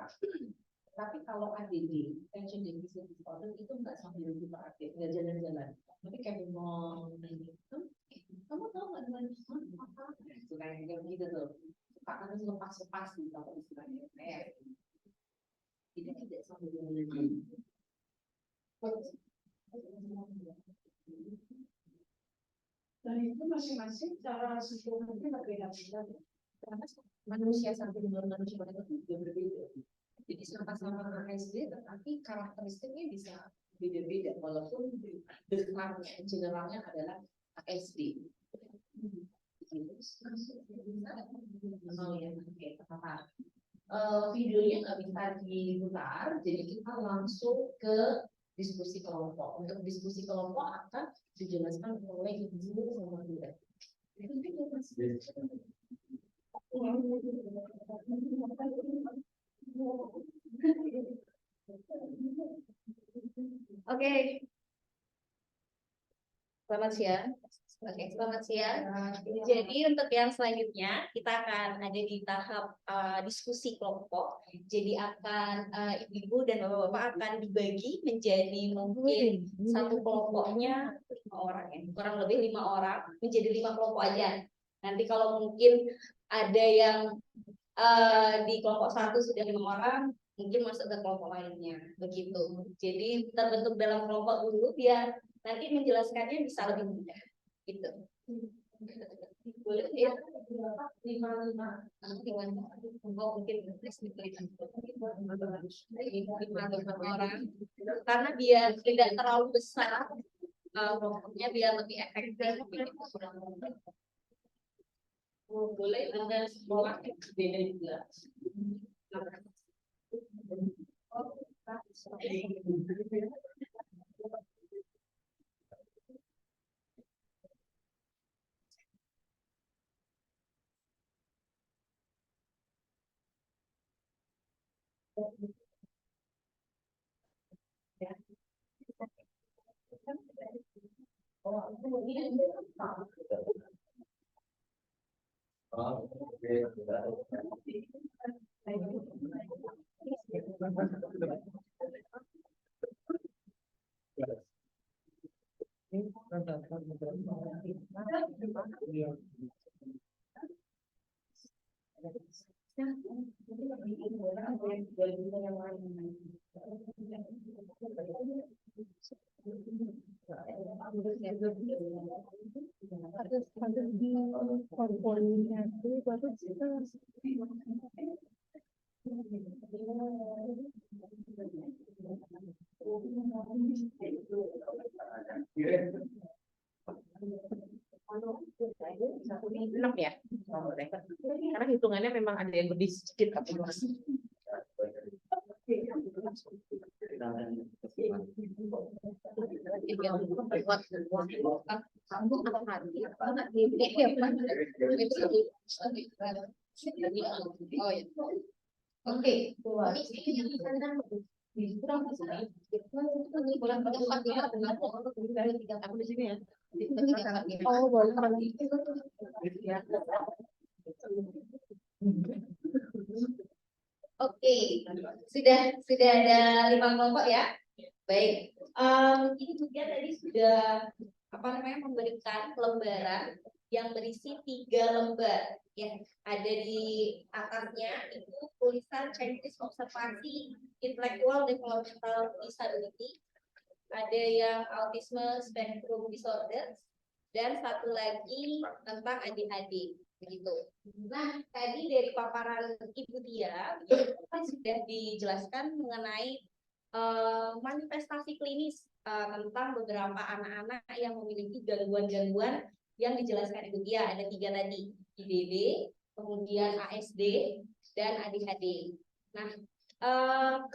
bicara. Tapi kalau ADD, attention deficit disorder, itu nggak sambil hiperaktif, nggak jalan-jalan. Tapi kayak bengong, gitu. Kamu tahu nggak dengan apa? Kayak gitu tuh. Karena itu lepas-lepas gitu, apa istilahnya? Tidak sambil jalan-jalan. Dan itu masing-masing cara psikologi berbeda-beda. Karena manusia sampai dengan manusia itu juga berbeda. Jadi sama-sama ASD, tetapi karakteristiknya bisa beda-beda, walaupun besarnya, generalnya adalah ASD. Oh ya, oke, tepat. Videonya nggak bisa diputar, jadi kita langsung ke diskusi kelompok. Untuk diskusi kelompok akan dijelaskan oleh Ibu sama Bu. Oke. Selamat siang. Oke, selamat siang. Jadi untuk yang selanjutnya kita akan ada di tahap diskusi kelompok. Jadi akan ibu-ibu dan bapak-bapak akan dibagi menjadi mungkin satu kelompoknya 5 orang ya, kurang lebih 5 orang menjadi 5 kelompok aja. Nanti kalau mungkin ada yang di kelompok 1 sudah 5 orang, mungkin masuk ke kelompok lainnya, begitu. Jadi terbentuk dalam kelompok dulu biar nanti menjelaskannya bisa lebih mudah, gitu. Boleh ya? 5 mungkin 5 orang, karena biar tidak terlalu besar kelompoknya, biar lebih efektif. Boleh ada sekolah beda juga. Ya, karena hitungannya memang ada yang lebih sedikit tapi oke, aku di sini ya. Oh, boleh. Oke, sudah ada 5 kelompok ya. Baik, ini juga tadi sudah memberikan lembaran yang berisi 3 lembar. Ya, ada di atasnya itu tulisan checklist observasi intellectual developmental disability. Ada yang autisme spectrum disorder, dan satu lagi tentang ADHD, begitu. Nah, tadi dari paparan Ibu Tia sudah dijelaskan mengenai manifestasi klinis tentang beberapa anak-anak yang memiliki gangguan-gangguan yang dijelaskan Ibu Tia. Ada 3 tadi, IDD, kemudian ASD, dan ADHD. Nah,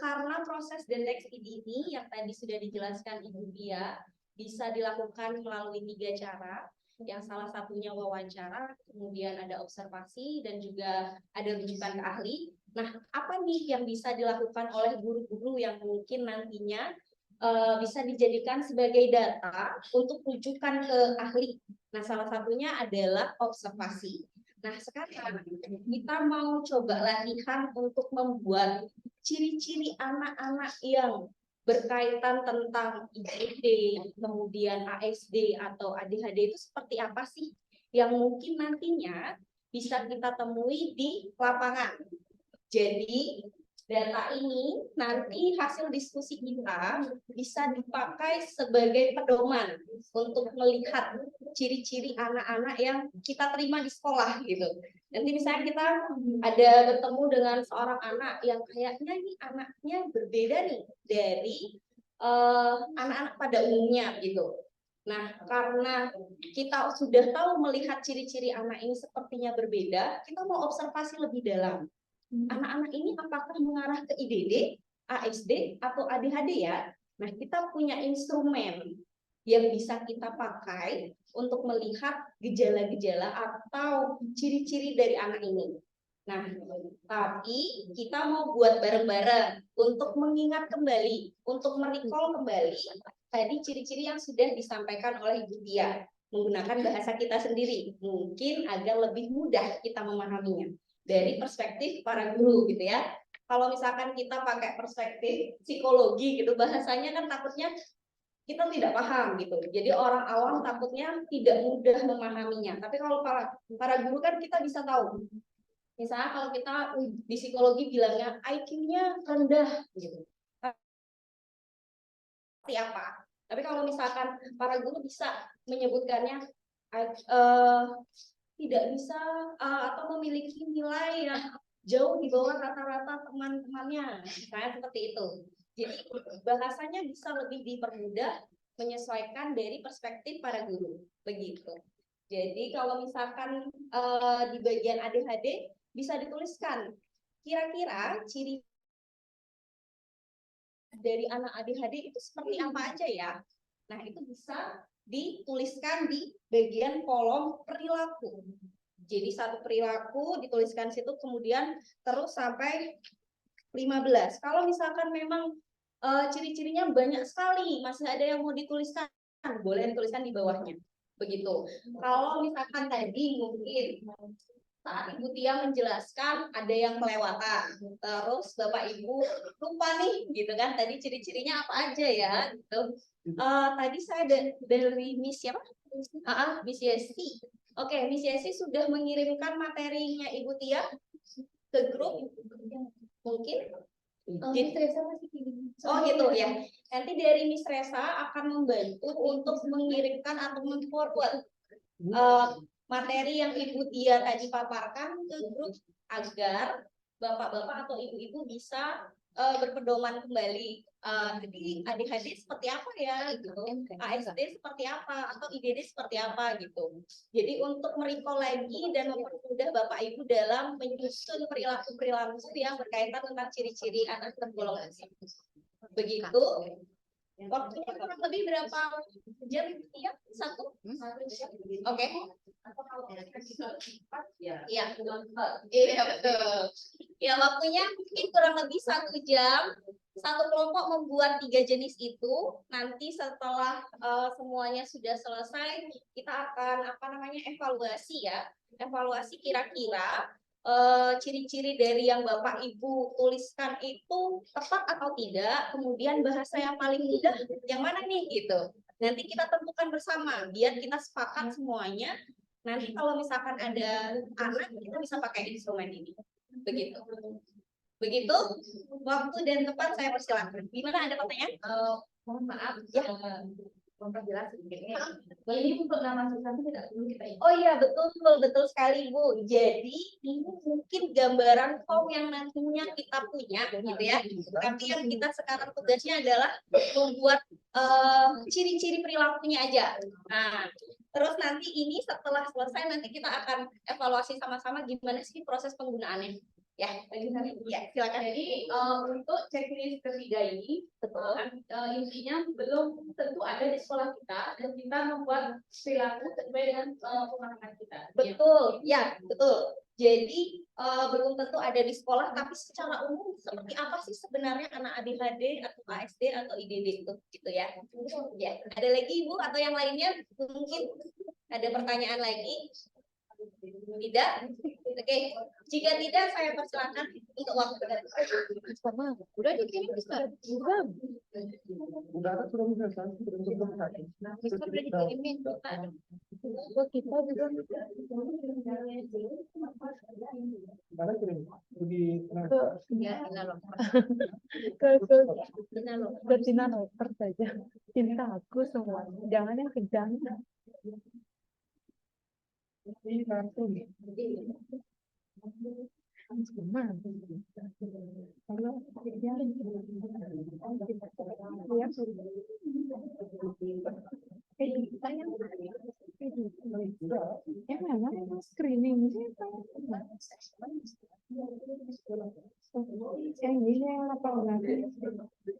karena proses deteksi dini yang tadi sudah dijelaskan Ibu Tia bisa dilakukan melalui 3 cara, yang salah satunya wawancara, kemudian ada observasi, dan juga ada rujukan ke ahli. Nah, apa nih yang bisa dilakukan oleh guru-guru yang mungkin nantinya bisa dijadikan sebagai data untuk rujukan ke ahli? Nah, salah satunya adalah observasi. Nah, sekarang kita mau coba latihan untuk membuat ciri-ciri anak-anak yang berkaitan tentang IGD, kemudian ASD atau ADHD itu seperti apa sih yang mungkin nantinya bisa kita temui di lapangan. Jadi data ini nanti hasil diskusi kita bisa dipakai sebagai pedoman untuk melihat ciri-ciri anak-anak yang kita terima di sekolah gitu. Nanti misalnya kita ada bertemu dengan seorang anak yang kayaknya nih anaknya berbeda nih dari anak-anak pada umumnya gitu. Nah, karena kita sudah tahu melihat ciri-ciri anak ini sepertinya berbeda, kita mau observasi lebih dalam. Anak-anak ini apakah mengarah ke IDD, ASD, atau ADHD ya? Nah, kita punya instrumen yang bisa kita pakai untuk melihat gejala-gejala atau ciri-ciri dari anak ini. Nah, tapi kita mau buat bareng-bareng untuk mengingat kembali, untuk merecall kembali tadi ciri-ciri yang sudah disampaikan oleh Ibu Tia menggunakan bahasa kita sendiri, mungkin agar lebih mudah kita memahaminya dari perspektif para guru gitu ya. Kalau misalkan kita pakai perspektif psikologi gitu, bahasanya kan takutnya kita tidak paham gitu. Jadi orang awam takutnya tidak mudah memahaminya. Tapi kalau para guru kan kita bisa tahu. Misalnya kalau kita di psikologi bilangnya IQ-nya rendah gitu. Seperti apa? Tapi kalau misalkan para guru bisa menyebutkannya tidak bisa atau memiliki nilai yang jauh di bawah rata-rata teman-temannya, misalnya seperti itu. Jadi bahasanya bisa lebih dipermudah menyesuaikan dari perspektif para guru, begitu. Jadi kalau misalkan di bagian ADHD bisa dituliskan kira-kira ciri dari anak ADHD itu seperti apa aja ya. Nah, itu bisa dituliskan di bagian kolom perilaku. Jadi satu perilaku dituliskan situ, kemudian terus sampai 15. Kalau misalkan memang ciri-cirinya banyak sekali, masih ada yang mau dituliskan, boleh dituliskan di bawahnya. Begitu. Kalau misalkan tadi mungkin saat Ibu Tia menjelaskan ada yang kelewatan, terus Bapak Ibu lupa nih, gitu kan? Tadi ciri-cirinya apa aja ya? Gitu. Tadi saya dari Miss siapa? Miss Yesi. Oke, Miss Yesi sudah mengirimkan materinya Ibu Tia ke grup, mungkin. Miss Resa masih kirim. Oh gitu ya. Nanti dari Miss Resa akan membantu untuk mengirimkan atau memforward materi yang Ibu Tia tadi paparkan ke grup agar bapak-bapak atau ibu-ibu bisa berpedoman kembali. Jadi ADHD seperti apa ya gitu, ASD seperti apa atau IDD seperti apa gitu. Jadi untuk merecall lagi dan mempermudah bapak ibu dalam menyusun perilaku-perilaku yang berkaitan tentang ciri-ciri anak tergolongan begitu. Waktunya kurang lebih berapa jam ya? Satu? Oke. Iya, betul. Ya, waktunya mungkin kurang lebih 1 jam. Satu kelompok membuat 3 jenis itu. Nanti setelah semuanya sudah selesai, kita akan evaluasi ya. Evaluasi kira-kira ciri-ciri dari yang Bapak Ibu tuliskan itu tepat atau tidak, kemudian bahasa yang paling mudah yang mana nih gitu. Nanti kita tentukan bersama biar kita sepakat semuanya. Nanti kalau misalkan ada anak, kita bisa pakai instrumen ini. Begitu. Begitu, waktu dan tempat saya persilakan. Gimana, ada pertanyaan? Mohon maaf ya. Memperjelas sedikit. Ini untuk nama susah tidak perlu kita. Oh iya, betul sekali Bu. Jadi ini mungkin gambaran form yang nantinya kita punya gitu ya. Tapi yang kita sekarang tugasnya adalah membuat ciri-ciri perilakunya aja. Nah, terus nanti ini setelah selesai nanti kita akan evaluasi sama-sama gimana sih proses penggunaannya. Ya, silakan. Jadi untuk checklist ketiga ini, betul. Intinya belum tentu ada di sekolah kita dan kita membuat perilaku sesuai dengan pemahaman kita. Betul, ya betul. Jadi belum tentu ada di sekolah, tapi secara umum seperti apa sih sebenarnya anak ADHD atau ASD atau IDD itu, gitu ya? Ya, ada lagi Ibu atau yang lainnya mungkin ada pertanyaan lagi? Tidak? Oke, jika tidak saya persilakan untuk waktu. Sama. Udah dikirim Mister. Udah. Udah ada sudah bisa sudah Mister udah dikirimin. Kita juga mana kirim di Ya, loh. ke Tina Lover saja. Cinta aku semua. Jangan yang kejam. ini langsung Sama. Kalau dia yang mana screening yang ini yang apa lagi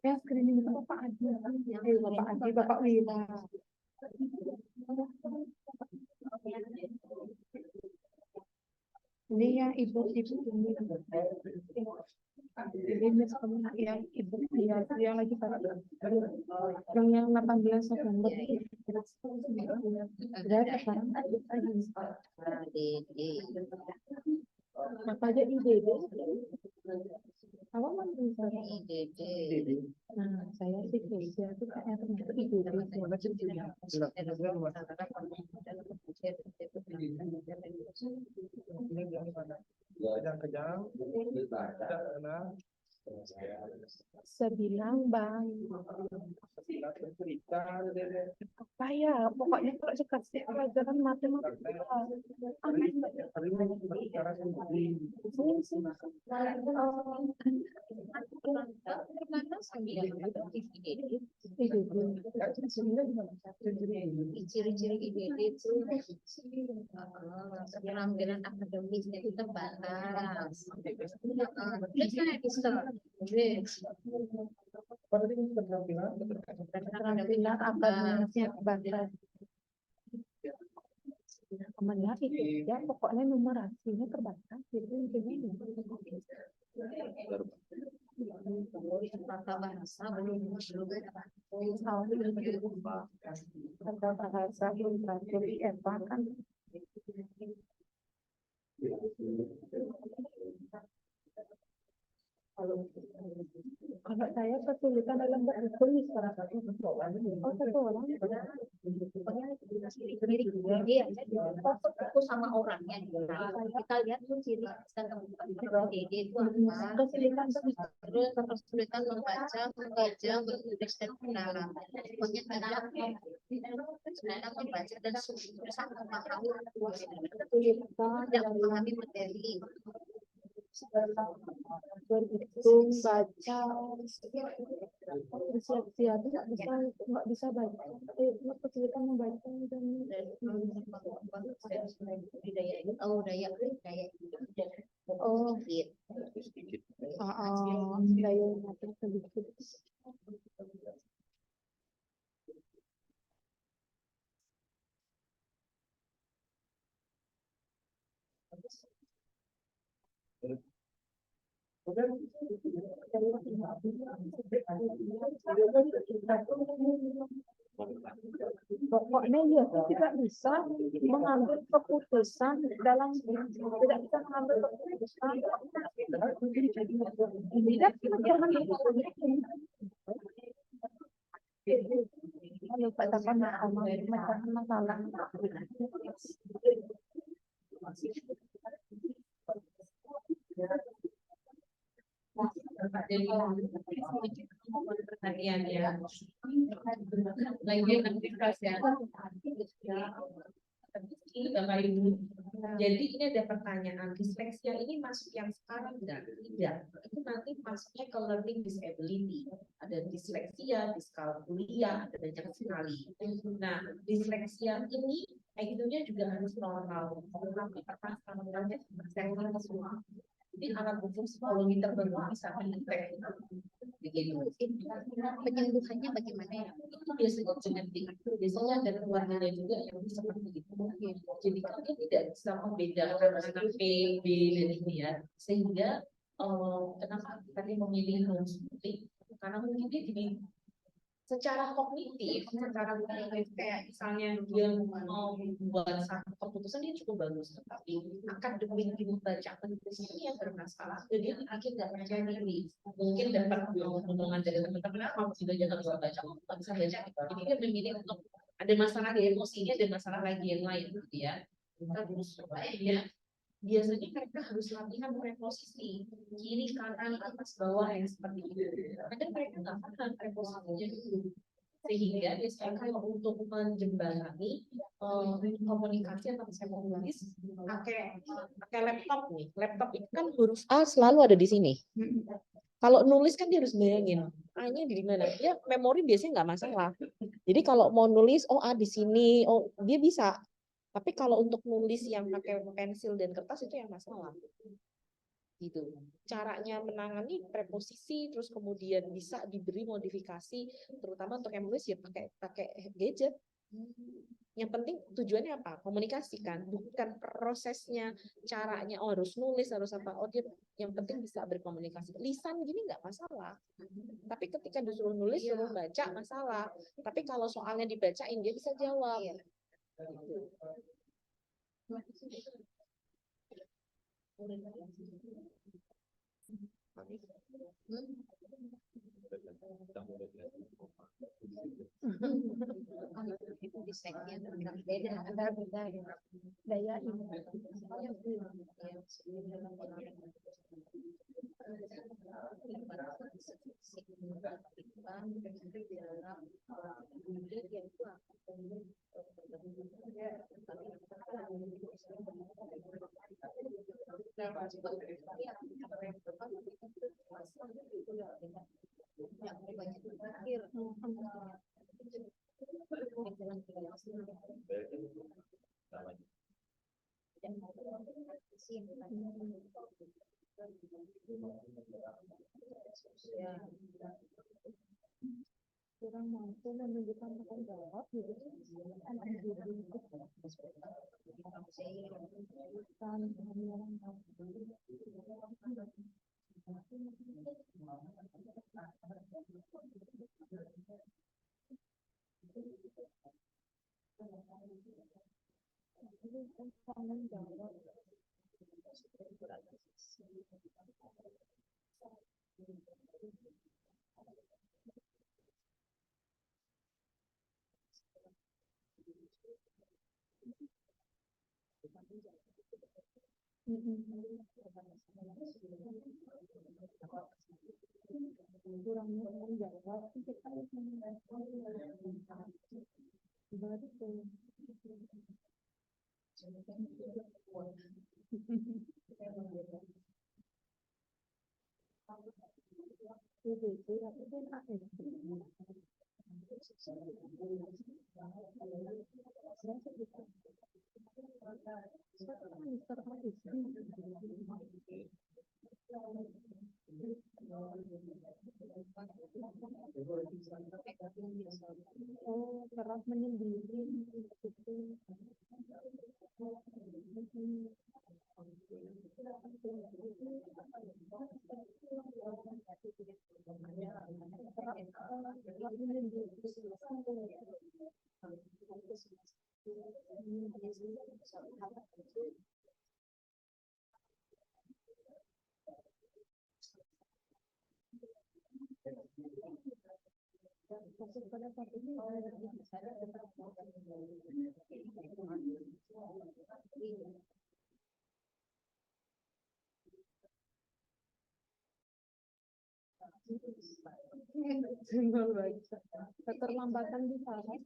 yang screening itu Bapak Adi Bapak Wira ini yang ibu-ibu ini yang ibu yang lagi pada yang 18 November berapa sekarang apa aja IDD apa man IDD. nah saya sih Kesia itu kayaknya termasuk IDD kejang tidak kenal sebilang bang cerita apa ya pokoknya kalau dikasih pelajaran matematika hari ini bicara sendiri Ciri-ciri IDD itu penampilan akademisnya itu terbatas. Terus saya bisa pada ini keterampilan penampilan akademisnya terbatas namanya itu ya pokoknya numerasinya terbatas jadi intinya tata bahasa belum tata bahasa belum jadi Eva kan kalau saya kesulitan dalam bertulis oh satu orang fokus sama orangnya. Kita lihat tuh ciri IDD itu apa. kesulitan Terus kesulitan membaca, menulis dan mengenal. Pokoknya kadang sebenarnya membaca dan susah memahami, tidak memahami materi. berhitung baca disleksia itu nggak bisa baca kesulitan membaca dan Daya oh sedikit. daya ingatan sedikit pokoknya ya tidak bisa mengambil keputusan dalam tidak bisa mengambil keputusan tidak jangan lupa tanpa masalah Jadi perhatian ya. Lagi aktivitas ya. Bapak Ibu. Jadi ini ada pertanyaan, disleksia ini masuk yang sekarang enggak? Tidak. Itu nanti masuknya ke learning disability. Ada disleksia, diskalkulia, ada banyak sekali. Nah, disleksia ini IQ-nya juga harus normal. Tapi permasalahannya seperti semua. Jadi alat buku psikologi tertentu bisa mendetek begitu. Penyembuhannya bagaimana ya? Itu biasanya genetik. Biasanya ada keluarganya juga yang seperti itu. Jadi kami tidak bisa membedakan anak B, B dan ini ya. Sehingga kenapa kami memilih seperti karena mungkin dia secara kognitif kayak misalnya dia mau membuat satu keputusan dia cukup bagus, tetapi akademik di membaca menulis ini yang bermasalah, jadi dia makin nggak percaya diri. Mungkin dapat omongan dari teman-teman, kamu sudah jangan bisa baca, kamu nggak bisa baca gitu. Jadi dia memilih untuk ada masalah di emosinya, ada masalah lagi yang lain gitu ya. Terus ya biasanya mereka harus latihan reposisi kiri kanan atas bawah yang seperti itu. Kadang mereka nggak paham reposisinya dulu, sehingga biasanya kalau untuk menjembatani komunikasi atau saya mau nulis pakai laptop nih. Laptop itu kan huruf A selalu ada di sini. Kalau nulis kan dia harus bayangin A-nya di mana. Ya memori biasanya nggak masalah. Jadi kalau mau nulis oh A di sini, oh dia bisa. Tapi kalau untuk nulis yang pakai pensil dan kertas itu yang masalah. Gitu. Caranya menangani preposisi terus kemudian bisa diberi modifikasi terutama untuk yang nulis ya pakai gadget. Yang penting tujuannya apa? Komunikasikan, bukan prosesnya, caranya oh harus nulis harus apa. Oh dia yang penting bisa berkomunikasi. Lisan gini nggak masalah. Tapi ketika disuruh nulis suruh baca masalah. Tapi kalau soalnya dibacain dia bisa jawab. Gitu. Itu disleksia beda antara daya ini. Kurang mampu menunjukkan tanggung jawab gitu. Kurangnya tanggung jawab kita oh keras menyendiri fokus pada satu keterlambatan di saraf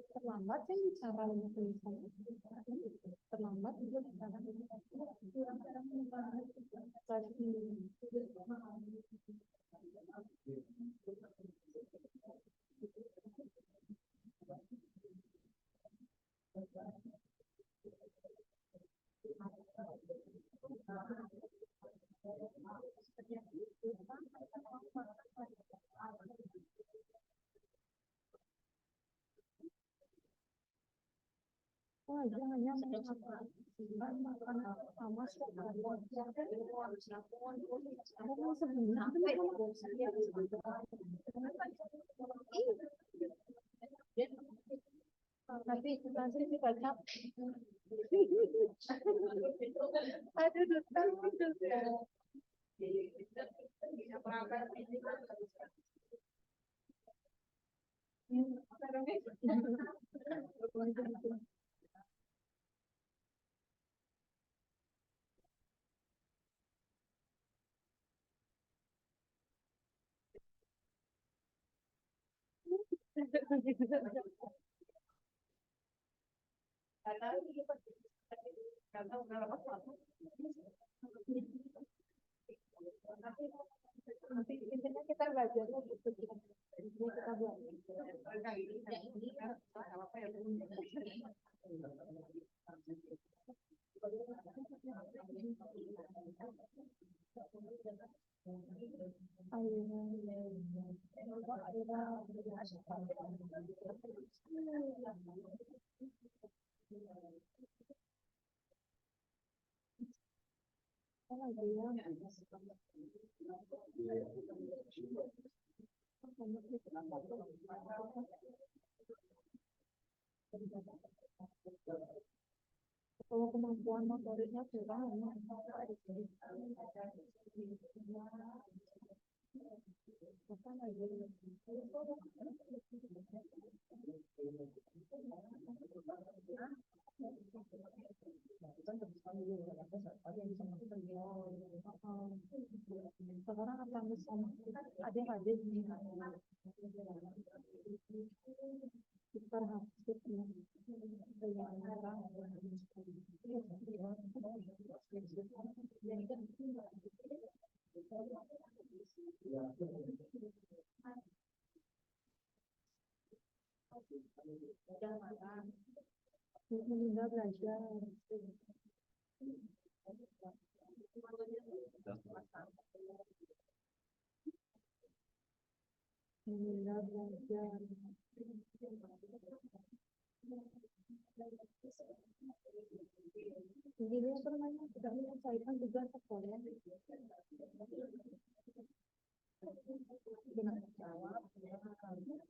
terlambat kan bicara tulisan terlambat juga bicara oh jangan sama sebenarnya tapi nanti dibaca aduh duta nanti intinya kita belajarnya gitu intinya kita kalau kemampuan motoriknya kurang apa lagi sekarang akan bisa adik-adik kita harus menunda belajar menunda belajar jadi dia permainan sudah menyelesaikan tugas sekolah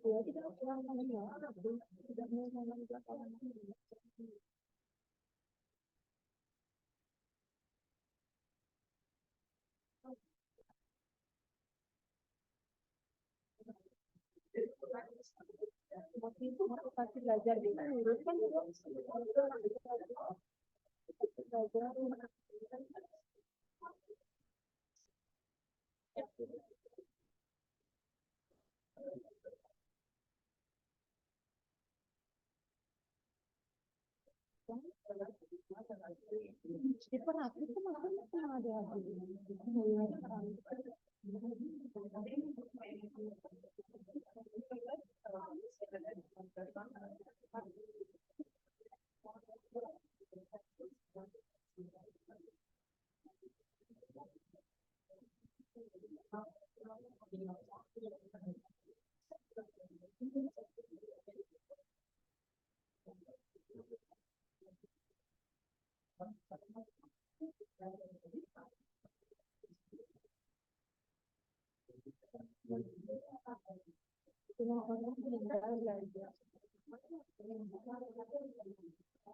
ya tidak kurang menjawab tidak mau mengerjakan waktu itu motivasi belajar itu menurut kan belajar di Perak itu maksudnya pernah ada lagi semua orang meninggal belajar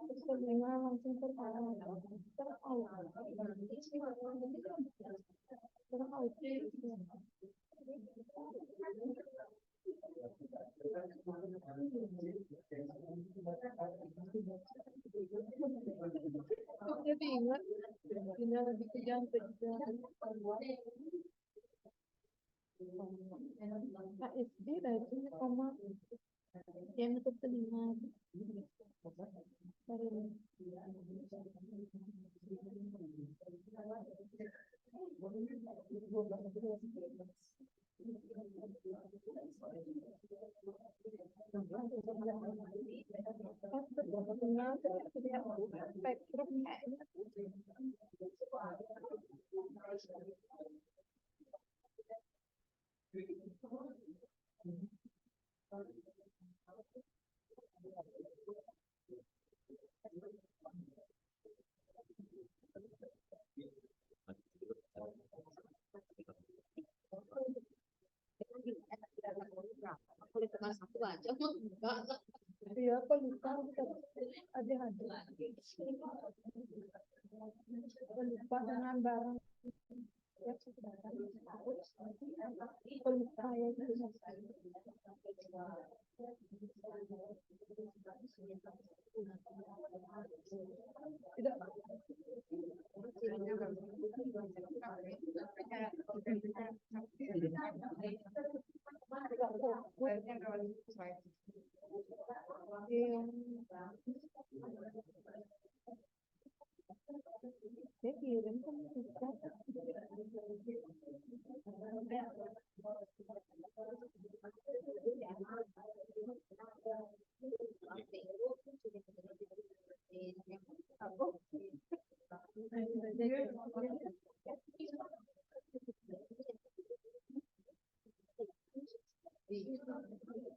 terus kedua langsung tertawa jadi ingat ini lebih kejam KSD dari koma yang untuk telinga dari spektrum Mas aku aja mah enggak. Iya, aku lupa. Ada. Aku lupa dengan barang. Ya, aku lupa ya. Tidak. Saya kirim kan bisa.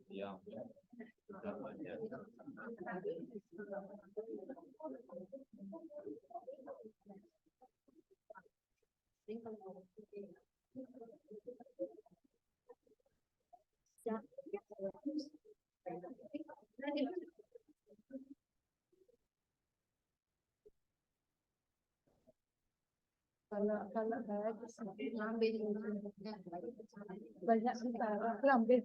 Iya. Sudah banyak. Kalau saya ngambil banyak bintara, ngambil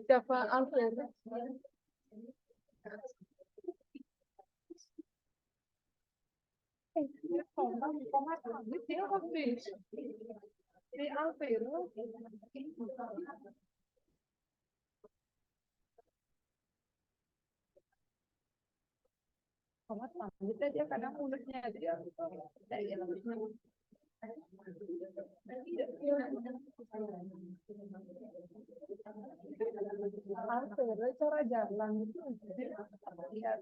siapa Alfred? Dia habis. Di Alfred. Komat pamit aja kadang mulutnya dia. Alfred cara jalan itu lihat.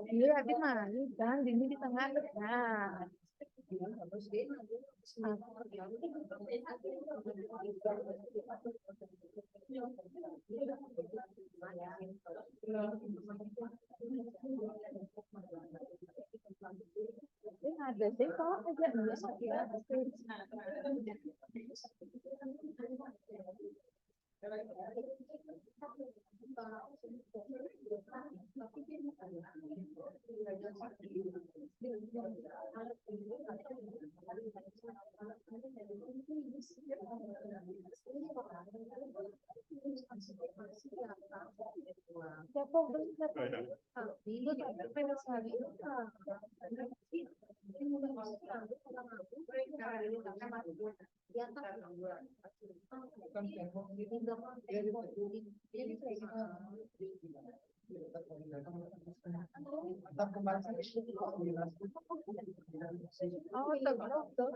Iya, di mana? Dan ini di tengah. Nah, ini ada sih kok aja siapa oh tuh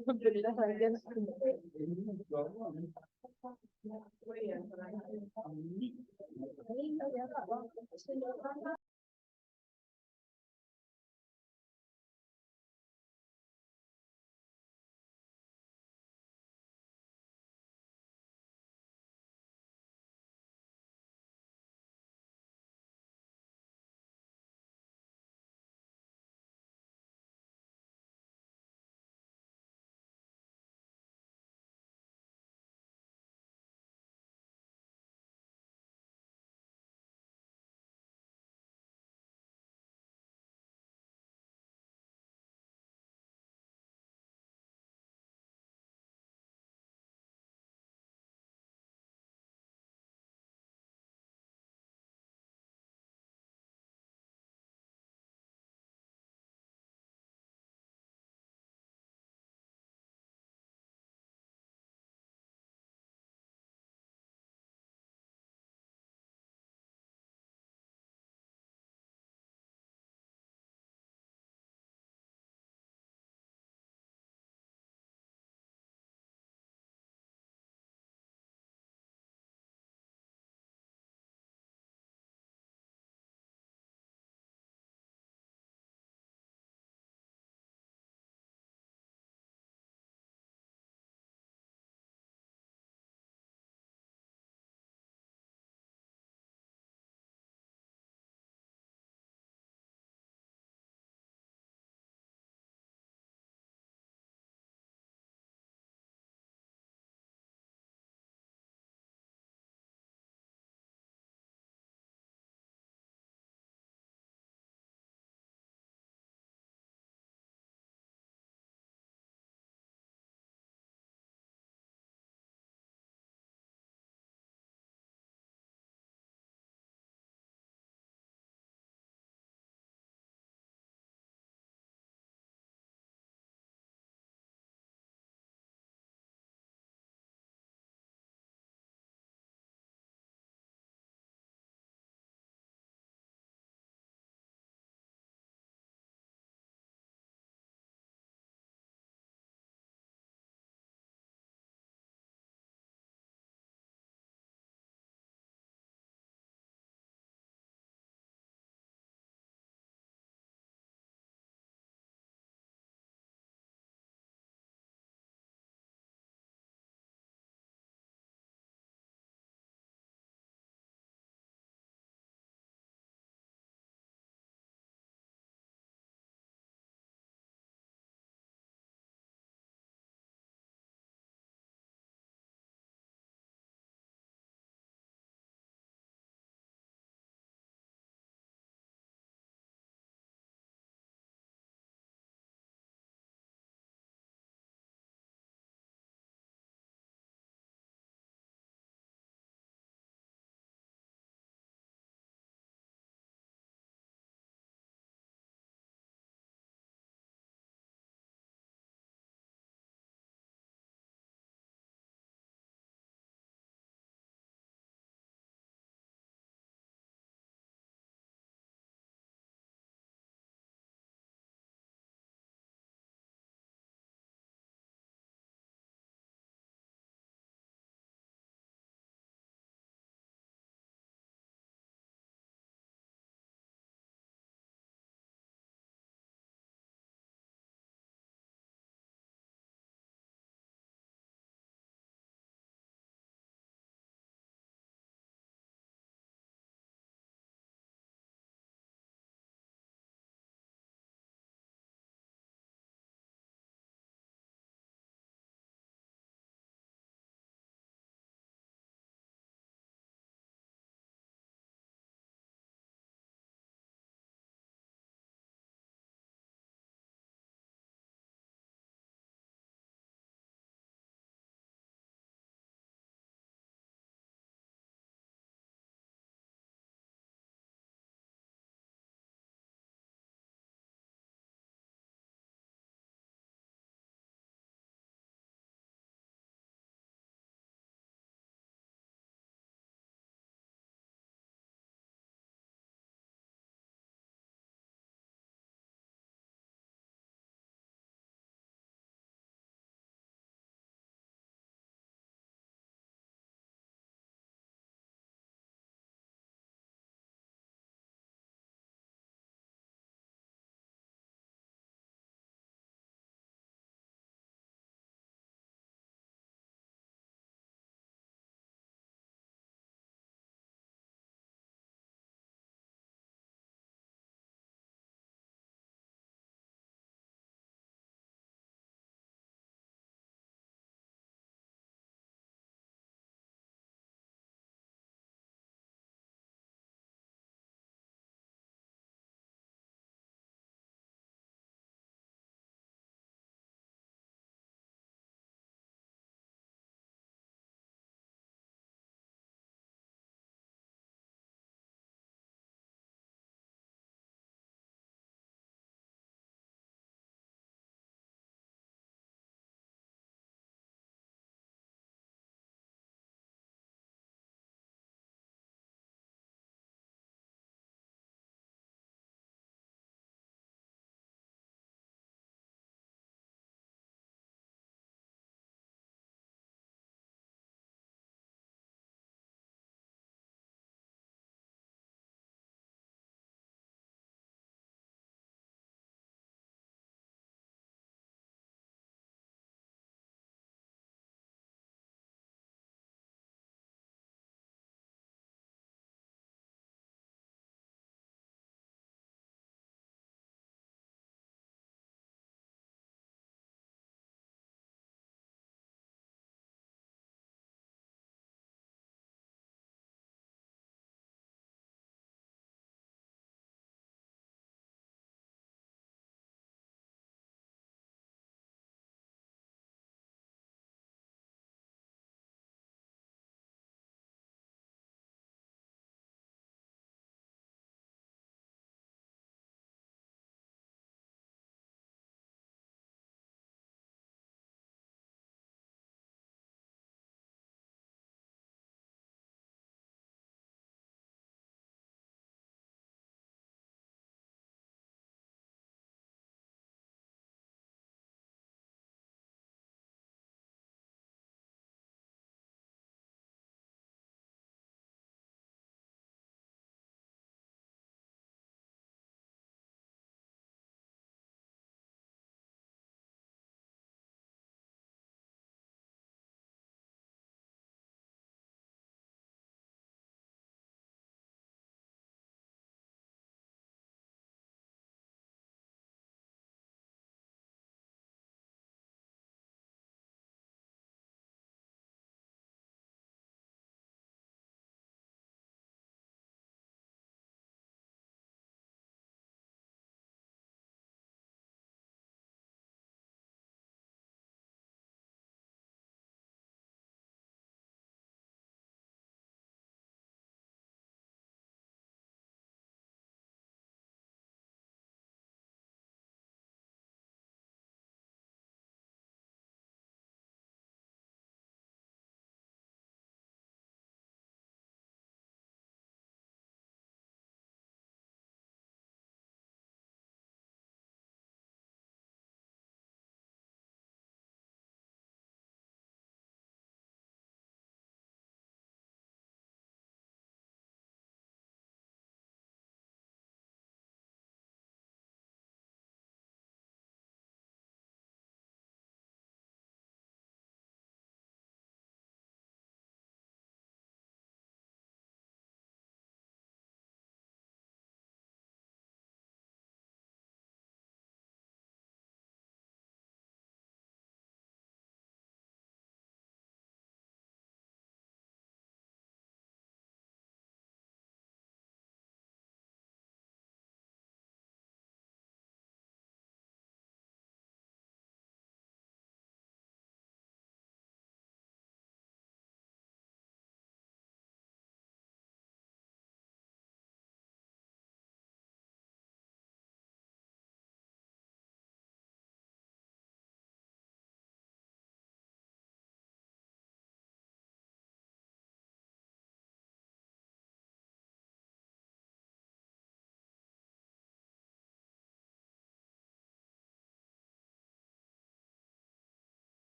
Alhamdulillah aja.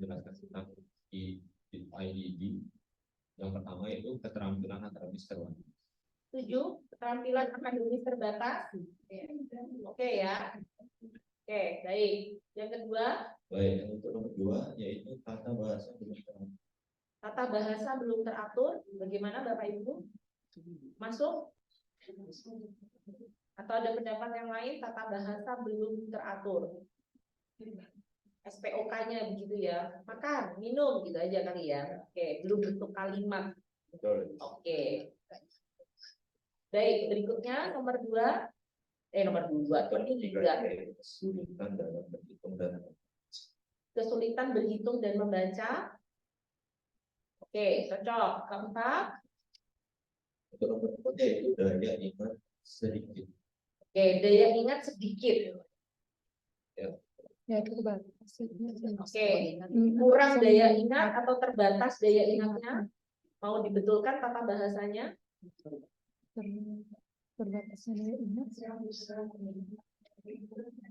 Jelaskan tentang IED. Yang pertama itu keterampilan akademis terbatas. 7, keterampilan akademis terbatas. Oke ya. Oke, baik. Yang kedua, Baik, untuk nomor 2 yaitu tata bahasa belum teratur. tata bahasa belum teratur. Bagaimana Bapak Ibu? Masuk? Atau ada pendapat yang lain? Tata bahasa belum teratur. SPOK-nya begitu ya. Makan, minum gitu aja kali ya. Oke, belum bentuk kalimat. Betul. Oke. Baik, berikutnya nomor 2. Nomor 2. Yang Ini ketiga juga yaitu kesulitan dalam berhitung dan kesulitan berhitung dan membaca. Oke, cocok. Keempat. untuk nomor 4 yaitu daya ingat sedikit. Oke, daya ingat sedikit. Ya terbatas. Oke, kurang daya ingat atau terbatas daya ingatnya. Mau dibetulkan tata bahasanya? Terbatasnya daya ingat.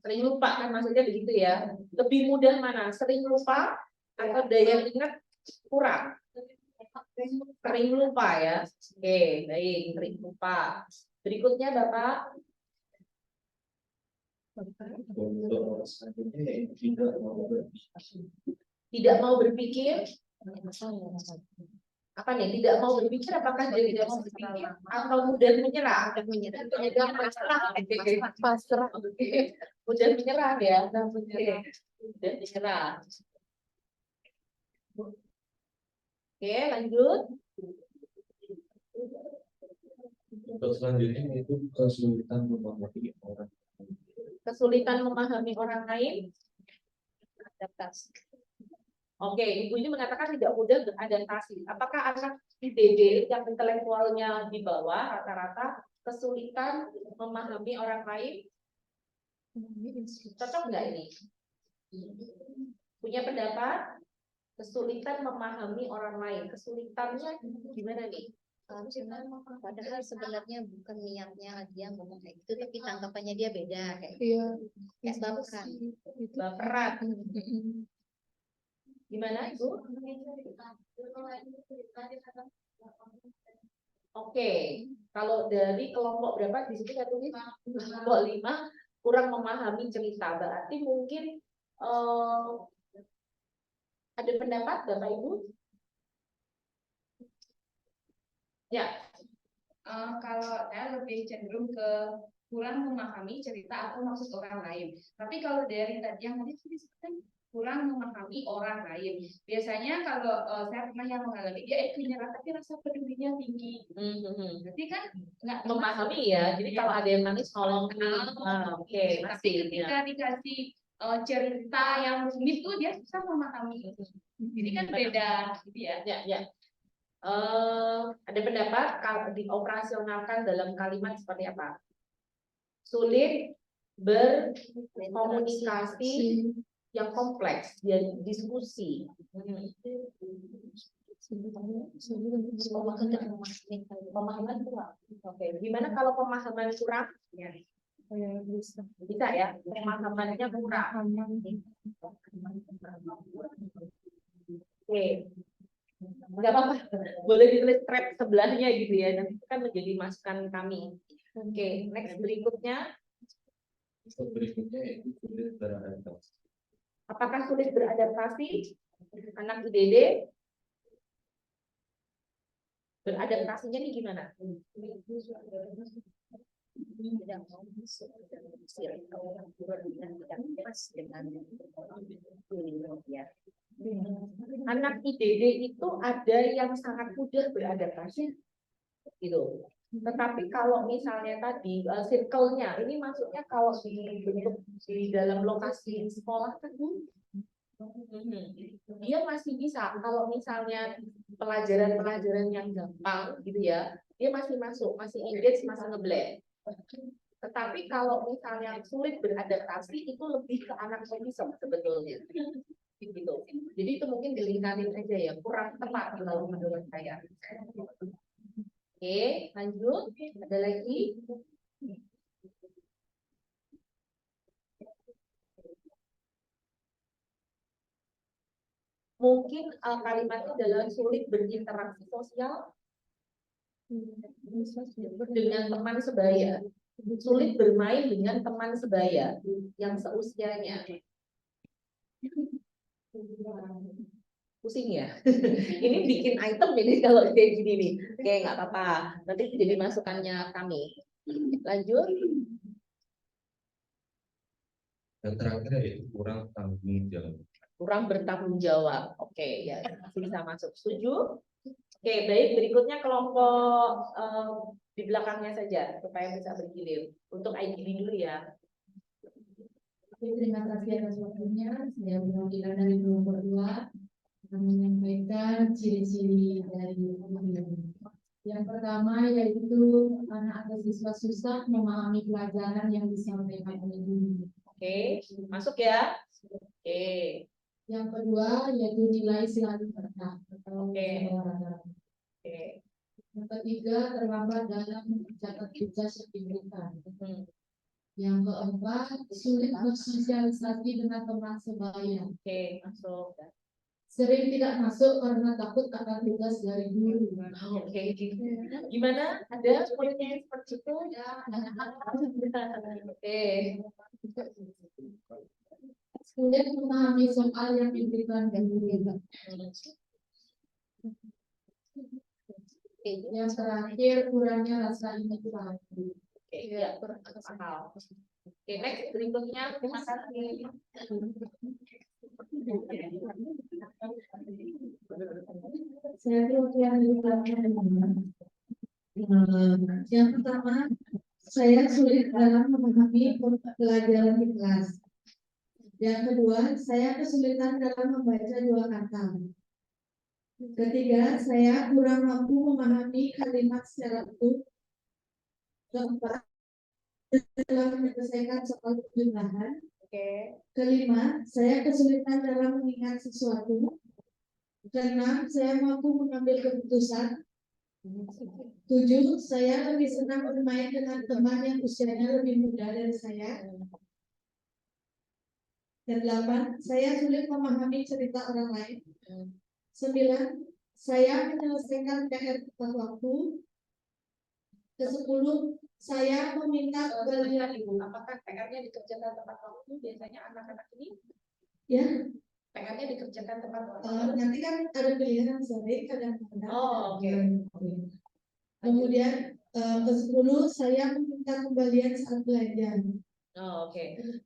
Sering lupa kan maksudnya begitu ya. Lebih mudah mana? Sering lupa atau daya ingat kurang? Sering lupa ya. Oke, baik, sering lupa. Berikutnya Bapak. Untuk nomor selanjutnya yaitu tidak mau berpikir. Tidak mau berpikir. Apa nih? Tidak mau berpikir, apakah dia tidak mau berpikir atau mudah menyerah? Mudah pasrah. Pasrah. Oke. Mudah menyerah ya. Oke. Mudah menyerah. Oke, lanjut. Untuk selanjutnya yaitu kesulitan memahami orang. Kesulitan memahami orang lain. Adaptasi. Oke, Ibu ini mengatakan tidak mudah beradaptasi. Apakah anak IDD yang intelektualnya di bawah rata-rata kesulitan memahami orang lain? Cocok nggak ini? Punya pendapat? Kesulitan memahami orang lain. Kesulitannya gimana nih? Padahal sebenarnya bukan niatnya dia ngomong kayak gitu, tapi tanggapannya dia beda kayak Iya. kayak baperan. Baperan. Gimana Ibu? Oke, kalau dari kelompok berapa di sini saya tulis kelompok 5 kurang memahami cerita, berarti mungkin ada pendapat Bapak Ibu? Ya, kalau saya lebih cenderung ke kurang memahami cerita atau maksud orang lain. Tapi kalau dari tadi yang tadi disebutkan kurang memahami orang lain. Biasanya kalau saya pernah yang mengalami dia nyerah tapi rasa pedulinya tinggi. Berarti kan nggak memahami ya. Jadi kalau ada yang nangis tolong. Oke, tapi masih. ketika dikasih cerita yang rumit tuh dia susah memahami. Jadi kan beda gitu ya. Ya. Ada pendapat kalau dioperasionalkan dalam kalimat seperti apa? Sulit berkomunikasi yang kompleks dan diskusi. Pemahaman kurang. Oke, gimana kalau pemahaman kurang? Ya. Bisa. Bisa ya, pemahamannya kurang. Oke. Enggak apa-apa, boleh ditulis trap sebelahnya gitu ya, nanti itu kan menjadi masukan kami. Oke, next berikutnya. Berikutnya yaitu sulit beradaptasi. Apakah sulit beradaptasi? Anak IDD beradaptasinya nih gimana? Tidak mau masuk dalam circle yang tidak pas dengan ya. Anak IDD itu ada yang sangat mudah beradaptasi, gitu. Tetapi kalau misalnya tadi circle-nya, ini maksudnya kalau dibentuk di dalam lokasi sekolah kan, dia masih bisa. Kalau misalnya pelajaran-pelajaran yang gampang, gitu ya, dia masih masuk, masih engage, masih ngeblend. Tetapi kalau misalnya sulit beradaptasi, itu lebih ke anak autism sebetulnya. Gitu. Jadi itu mungkin dilingkarin aja ya, kurang tepat kalau menurut saya. Oke, lanjut. Ada lagi? Mungkin kalimatnya adalah sulit berinteraksi sosial dengan teman sebaya, sulit bermain dengan teman sebaya yang seusianya. Pusing ya? Ini bikin item ini kalau kayak gini nih. Oke, nggak apa-apa. Nanti jadi masukannya kami. Lanjut. Dan terakhir yaitu kurang tanggung jawab. Kurang bertanggung jawab. Oke, ya masih bisa masuk. Setuju? Oke, baik. Berikutnya kelompok di belakangnya saja supaya bisa bergilir. Untuk IDB dulu ya. Terima kasih atas waktunya. Saya mewakili dari kelompok 2 akan menyampaikan ciri-ciri dari pemilih. Yang pertama yaitu anak atau siswa susah memahami pelajaran yang disampaikan oleh guru. Oke, masuk ya. Oke. Yang kedua yaitu nilai selalu rendah atau Oke. rendah. Oke. Yang ketiga terlambat dalam mencatat tugas yang diberikan. Yang keempat sulit bersosialisasi dengan teman sebaya. Oke, masuk. Sering tidak masuk karena takut akan tugas dari guru. Oke, gimana? Ada poinnya yang seperti itu? Ya. Oke. Sulit memahami soal yang diberikan guru. Yang terakhir kurangnya rasa inisiatif. Oke, ya, kurang akal. Oke, next berikutnya. Terima kasih. Saya yang di belakang. Yang pertama, saya sulit dalam memahami pelajaran di kelas. Yang kedua, saya kesulitan dalam membaca 2 kata. Ketiga, saya kurang mampu memahami kalimat secara utuh. Keempat, dalam menyelesaikan soal penjumlahan. Oke. Kelima, saya kesulitan dalam mengingat sesuatu. Keenam, saya mampu mengambil keputusan. 7, saya lebih senang bermain dengan teman yang usianya lebih muda dari saya. Dan 8, saya sulit memahami cerita orang lain. 9, saya menyelesaikan PR tepat waktu. Ke-10, saya meminta kembalian Ibu, apakah PR-nya dikerjakan tepat waktu? Biasanya anak-anak ini ya. PR-nya dikerjakan tepat waktu. Nanti kan ada pilihan sore kadang-kadang. Oh, oke. Kemudian ke-10 saya meminta kembalian saat belajar. Oh, oke.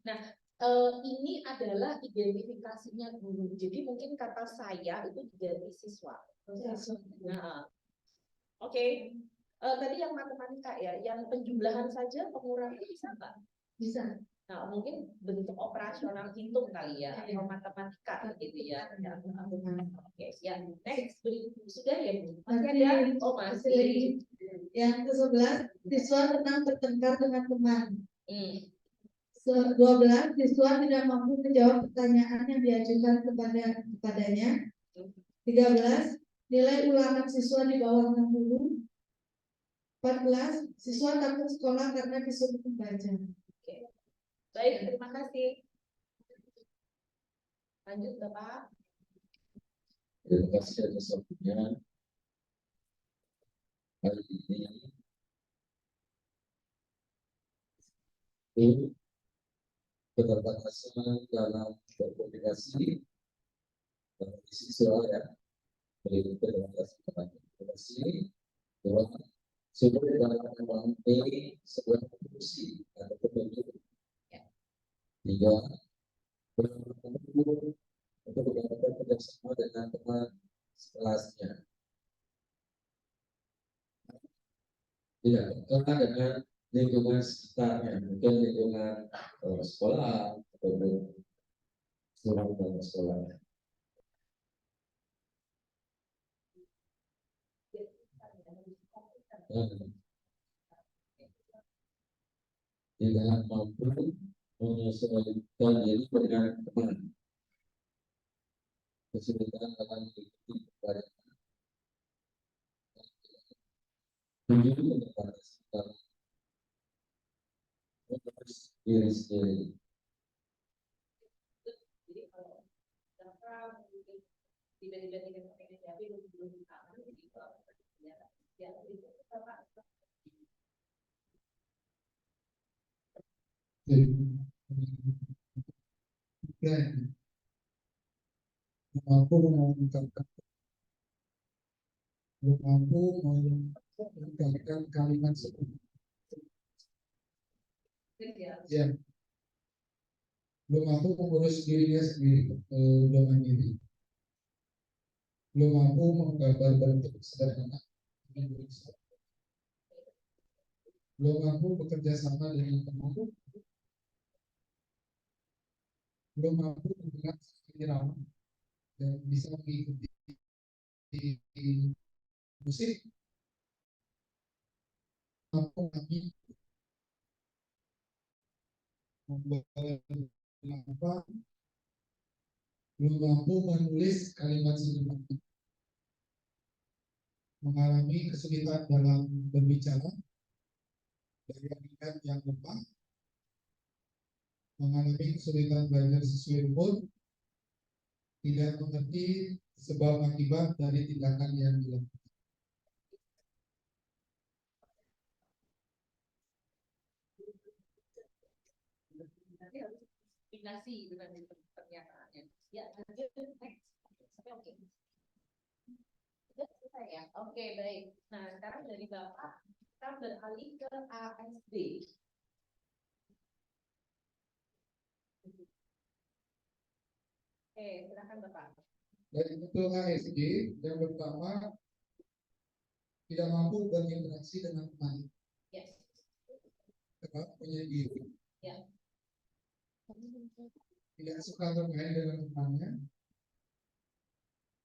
Nah, ini adalah identifikasinya guru. Jadi mungkin kata saya itu diganti siswa. Nah, oke. Tadi yang matematika ya, yang penjumlahan saja pengurangan bisa nggak? Bisa. Nah, mungkin bentuk operasional hitung kali ya, atau matematika gitu ya. Oke, ya. Next, sudah ya Bu? Masih ada? Oh, masih. Yang ke-11, siswa tenang bertengkar dengan teman. 12, siswa tidak mampu menjawab pertanyaan yang diajukan kepadanya. 13, nilai ulangan siswa di bawah 60. 14, siswa takut sekolah karena disuruh membaca. Oke. Baik, terima kasih. Lanjut, Bapak. Terima kasih atas waktunya. Hari ini keterbatasan dalam berkomunikasi dengan siswa ya, berikutnya dengan komunikasi, dua, sulit dalam memahami sebuah fungsi atau bentuk. Tiga, bertemu untuk bekerja kerjasama dengan teman sekelasnya. Tidak terkena dengan lingkungan sekitarnya, mungkin lingkungan sekolah ataupun dalam sekolah. Tidak mampu menyesuaikan diri dengan teman, kesulitan dalam mengikuti pelajaran, dalam diri sendiri. Jadi kalau tiba-tiba tidak pakai tapi belum aman jadi ya itu Bapak. Dan mampu mengungkapkan kalimat seperti ya, belum mampu mengurus dirinya sendiri, belum mandiri, belum mampu menggambar bentuk sederhana, belum mampu bekerja sama dengan teman, belum mampu menggerak irama dan bisa mengikuti musik, mampu lagi membuat apa, belum mampu menulis kalimat sederhana, mengalami kesulitan dalam berbicara, dari yang lemah, mengalami kesulitan belajar sesuai umur, tidak mengerti sebab akibat dari tindakan yang dilakukan. Nanti harus kombinasi dengan pernyataannya. Ya, lanjut next. Oke. Sudah selesai ya? Oke, baik. Nah, sekarang dari Bapak kita beralih ke ASD. Oke, silakan Bapak. Dari bentuk ASD yang pertama tidak mampu berinteraksi dengan teman, Yes. penyendiri, Ya. tidak suka bermain dengan temannya,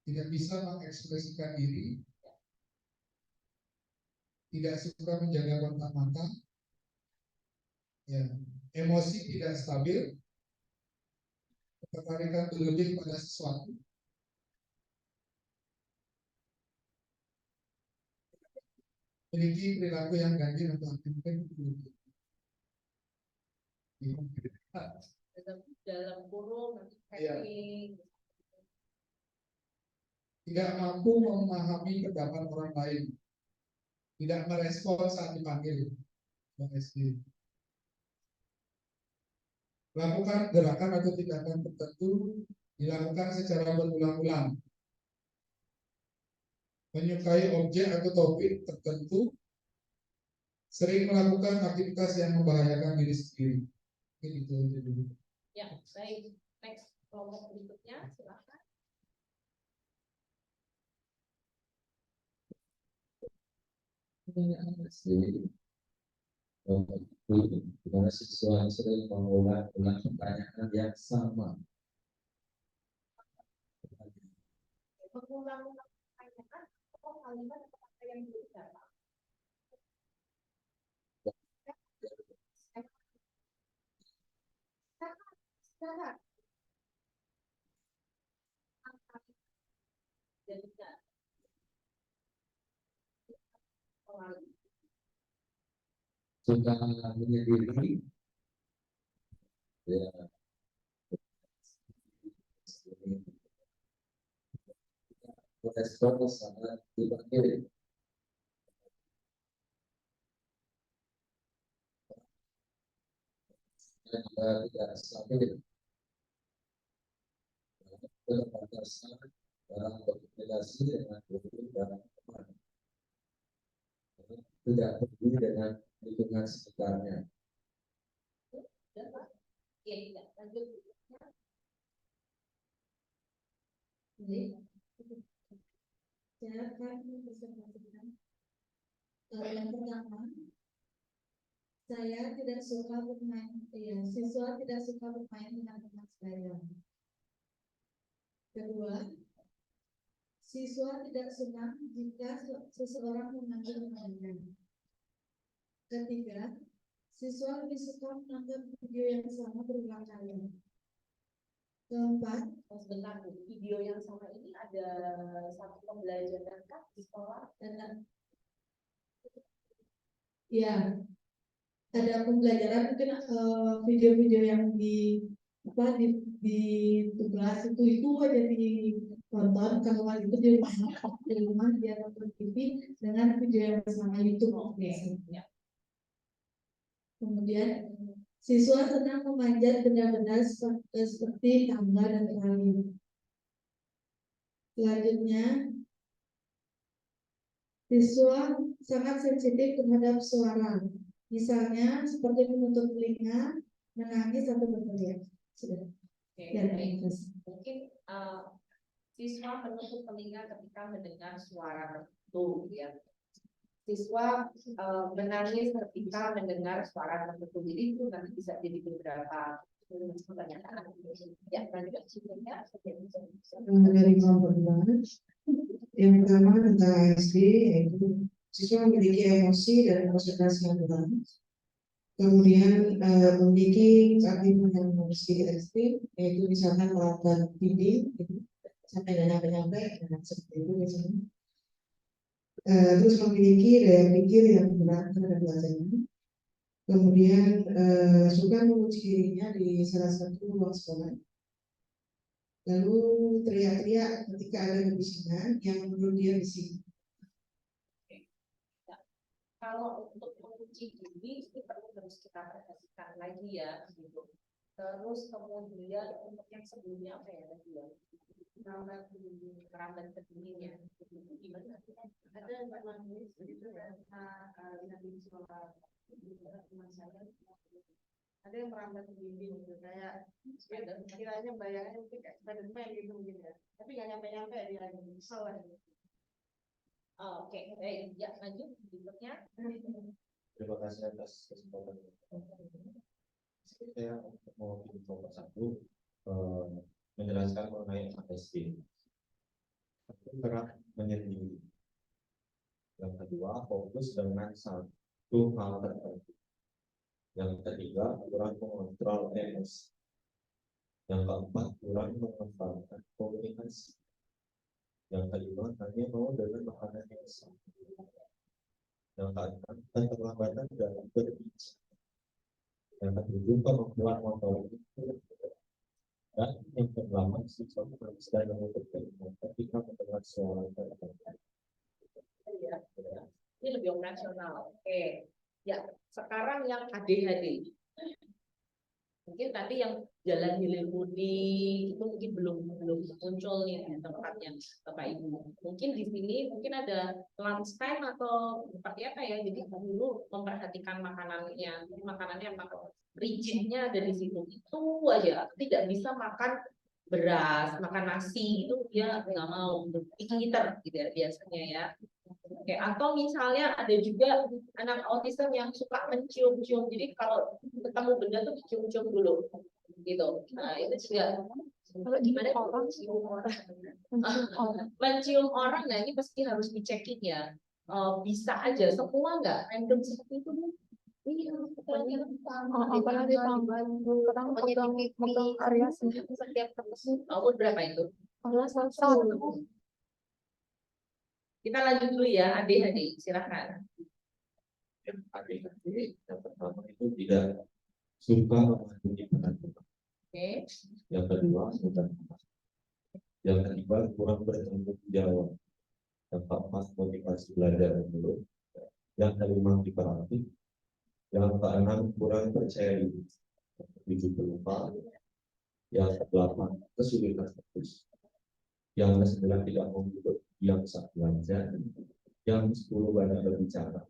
tidak bisa mengekspresikan diri, tidak suka menjaga kontak mata, ya, emosi tidak stabil, ketertarikan berlebih pada sesuatu, memiliki perilaku yang ganjil atau aneh. Dalam kurung nanti Iya. packing. Tidak mampu memahami pendapat orang lain, tidak merespon saat dipanggil, lakukan gerakan atau tindakan tertentu dilakukan secara berulang-ulang, menyukai objek atau topik tertentu, sering melakukan aktivitas yang membahayakan diri sendiri. Itu dulu. Ya, baik. Next kelompok berikutnya, silakan. Dimana siswa sering mengulang pertanyaan yang sama. Mengulang-ulang pertanyaan atau kalimat atau kata yang berbeda. Sekarang. Jadi Suka menyendiri, ya, respon sangat dipanggil. Jika tidak stabil, keterbatasan dalam berkomunikasi dengan guru dan teman, tidak peduli dengan lingkungan sekitarnya. lanjut. Saya akan presentasikan. Yang pertama, saya tidak suka bermain. Siswa tidak suka bermain dengan teman sebaya. Kedua, siswa tidak senang jika seseorang memanggil namanya. Ketiga, siswa lebih suka menonton video yang sama berulang kali. Keempat, Sebentar, Bu. Video yang sama ini ada satu pembelajaran kah di sekolah? ya, ada pembelajaran mungkin video-video yang di tugas itu aja tonton kalau itu di rumah dia nonton TV dengan video yang bersama YouTube biasanya. Kemudian siswa senang memanjat benda-benda seperti tangga dan tali. Selanjutnya, siswa sangat sensitif terhadap suara, misalnya seperti menutup telinga, menangis atau berteriak. Sudah. Oke, Ya, baik. terus. Mungkin siswa menutup telinga ketika mendengar suara tertentu, ya. Siswa menangis ketika mendengar suara tertentu. Jadi itu nanti bisa jadi beberapa pertanyaan. Ya, lanjut. Dari kelompok 2, yang pertama tentang ASD, yaitu siswa memiliki emosi dan konsentrasi yang kurang. Kemudian memiliki keaktifan yang sedikit ekstrim, yaitu misalkan melakukan dinding gitu, sampai nyampe seperti itu misalnya. Terus memiliki daya pikir yang berat terhadap belajarnya. Kemudian suka menguji dirinya di salah satu ruang sekolah. Lalu teriak-teriak ketika ada kebisingan yang menurut dia bising. Kalau untuk menguji diri itu perlu terus kita perhatikan lagi ya, gitu. Terus kemudian untuk yang sebelumnya apa ya tadi ya? Merambat ke dindingnya. Itu gimana? Ada yang menangis gitu ya? Di sekolah teman saya ada yang merambat ke dinding gitu, kayak kiranya bayangannya mungkin kayak Spiderman gitu mungkin ya, tapi nggak nyampe dia lagi kesel lah. Oke, baik, ya lanjut berikutnya. Terima kasih atas kesempatan. Saya mau di nomor 1 menjelaskan mengenai ASD. Kerap menyendiri. Yang kedua, fokus dengan satu hal tertentu. Yang ketiga, kurang mengontrol emosi. Yang keempat, kurang mengembangkan komunikasi. Yang kelima, hanya mau dengan makanan yang sama. Yang keenam, keterlambatan dalam berbicara. Yang ketujuh, kemampuan motorik itu. Dan yang ke-8, siswa dan menutup telinga ketika mendengar suara tertentu. Ini lebih operasional. Oke. Ya, sekarang yang ADHD. Mungkin tadi yang jalan hilir mudik itu mungkin belum muncul nih di tempatnya Bapak Ibu. Mungkin di sini mungkin ada lunch time atau seperti apa ya. Jadi dulu memperhatikan makanannya. Makanannya rigidnya ada di situ. Itu aja. Tidak bisa makan beras, makan nasi itu dia nggak mau. Eater gitu ya biasanya ya. Oke, atau misalnya ada juga anak autism yang suka mencium-cium. Jadi kalau ketemu benda tuh cium-cium dulu, gitu. Nah itu juga. Kalau gimana mencium orang? Mencium orang, nah ini pasti harus dicekin ya. Bisa aja, semua nggak random seperti itu. Iya, Apalagi kadang pegang area sendiri. setiap tahun berapa itu? Kalau satu. Kita lanjut dulu ya, ADHD, silakan. Yang ADHD yang pertama itu tidak suka memahami peraturan. Oke. Yang kedua sudah. Yang ketiga kurang bertanggung jawab. Yang keempat motivasi belajar dulu. Yang kelima hiperaktif. Yang keenam kurang percaya diri. 7 pelupa. Yang ke-8 kesulitan fokus. Yang ke-9 tidak mau duduk diam saat belajar. Yang 10 banyak berbicara.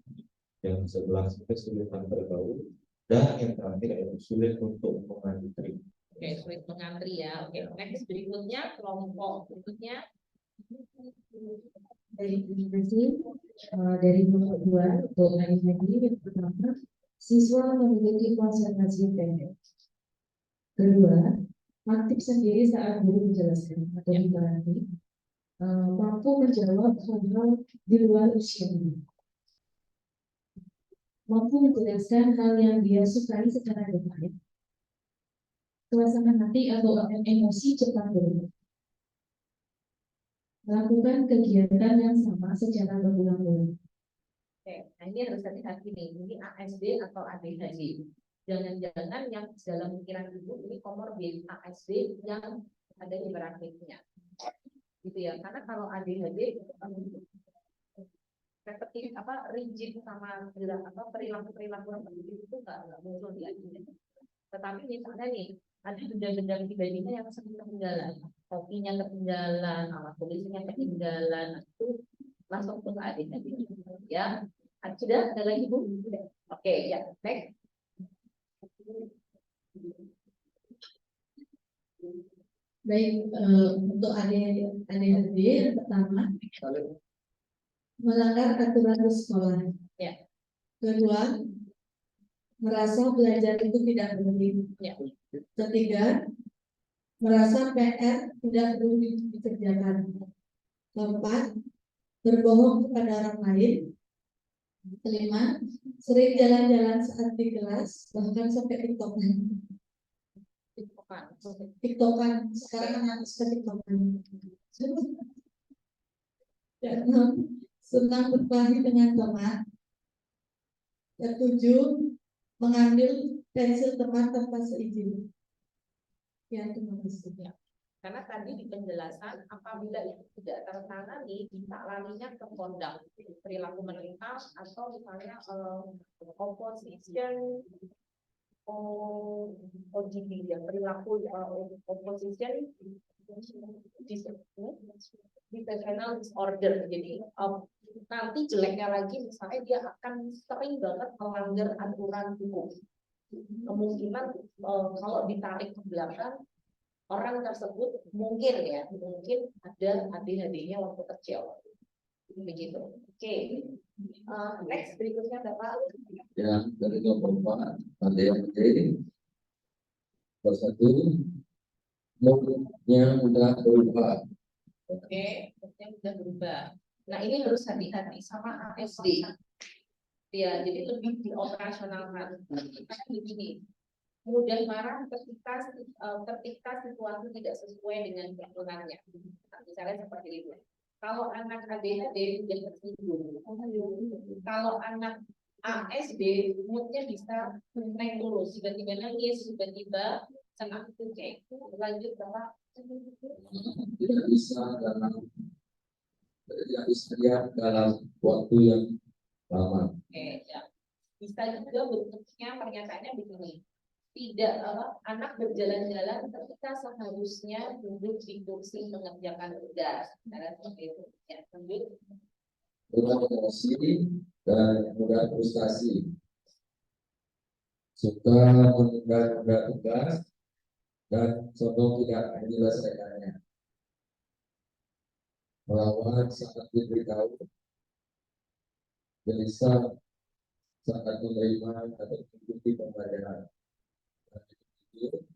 Yang 11 kesulitan bergaul. Dan yang terakhir adalah sulit untuk mengantri. Oke, sulit mengantri ya. Oke, next berikutnya kelompok berikutnya. Dari kelompok 2 untuk ADHD yang pertama, siswa memiliki konsentrasi pendek. Kedua, aktif sendiri saat guru menjelaskan atau berarti mampu menjawab hal-hal di luar usianya. Mampu menjelaskan hal yang dia sukai secara detail. Suasana hati atau emosi cepat berubah. Melakukan kegiatan yang sama secara berulang-ulang. Oke, nah ini harus hati-hati nih. Ini ASD atau ADHD. Jangan-jangan yang dalam pikiran ibu ini komorbid ASD yang ada hiperaktifnya. gitu ya. Karena kalau ADHD repetitif rigid sama perilaku itu nggak muncul di ADHD. Tetapi misalnya nih ada benda-benda pribadinya yang sering ketinggalan, kopinya ketinggalan, alat tulisnya ketinggalan, itu langsung ke ADHD. Ya, sudah ada lagi Bu? Oke, ya, next. Baik, untuk ADHD yang pertama, melanggar aturan di sekolah. Ya. Kedua, merasa belajar itu tidak penting. Ya. Ketiga, merasa PR tidak perlu dikerjakan. Keempat, berbohong kepada orang lain. Kelima, sering jalan-jalan saat di kelas, bahkan sampai TikTokan. Sekarang anak suka TikTokan. Keenam, senang berkelahi dengan teman. Ketujuh, mengambil pensil teman tanpa seizin. Ya, terima kasih. Ya. Karena tadi di penjelasan apabila itu tidak tertangani bisa larinya ke conduct, perilaku menentang atau misalnya opposition OGD ya, perilaku opposition dispositional disorder. Jadi nanti jeleknya lagi misalnya dia akan sering banget melanggar aturan hukum. Kemungkinan kalau ditarik ke belakang orang tersebut mungkin ada ADHD-nya waktu kecil. Begitu. Oke. Next berikutnya Bapak. Ya, dari nomor 4 ADHD. Satu, moodnya mudah berubah. Oke, moodnya mudah berubah. Nah ini harus hati-hati sama ASD. Ya, jadi lebih dioperasionalkan. Begini, mudah marah ketika situasi tidak sesuai dengan peruntungannya. Misalnya seperti itu. Kalau anak ADHD sudah tersinggung. Kalau anak ASD moodnya bisa naik turun, tiba-tiba nangis, tiba-tiba senang. Oke, lanjut Bapak. Tidak bisa lihat dalam waktu yang lama. Oke, ya. Bisa juga bentuknya pernyataannya begini. Tidak anak berjalan-jalan ketika seharusnya duduk di kursi mengerjakan tugas. Cara seperti itu. Ya, lanjut. Mudah emosi dan mudah frustasi. Suka menunda tugas dan condong tidak menyelesaikannya. Melawan saat diberitahu. Gelisah saat menerima atau mengikuti pembelajaran. Itu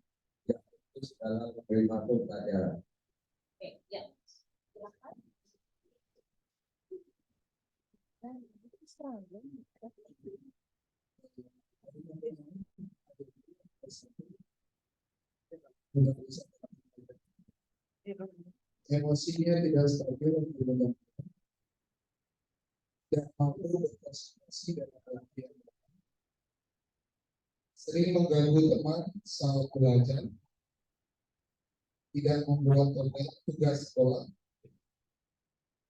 yang fokus dalam menerima pembelajaran. Oke, ya. Silakan. Emosinya tidak stabil dan tidak mampu berkonsentrasi dalam latihan. Sering mengganggu teman saat belajar, tidak membuat tugas sekolah,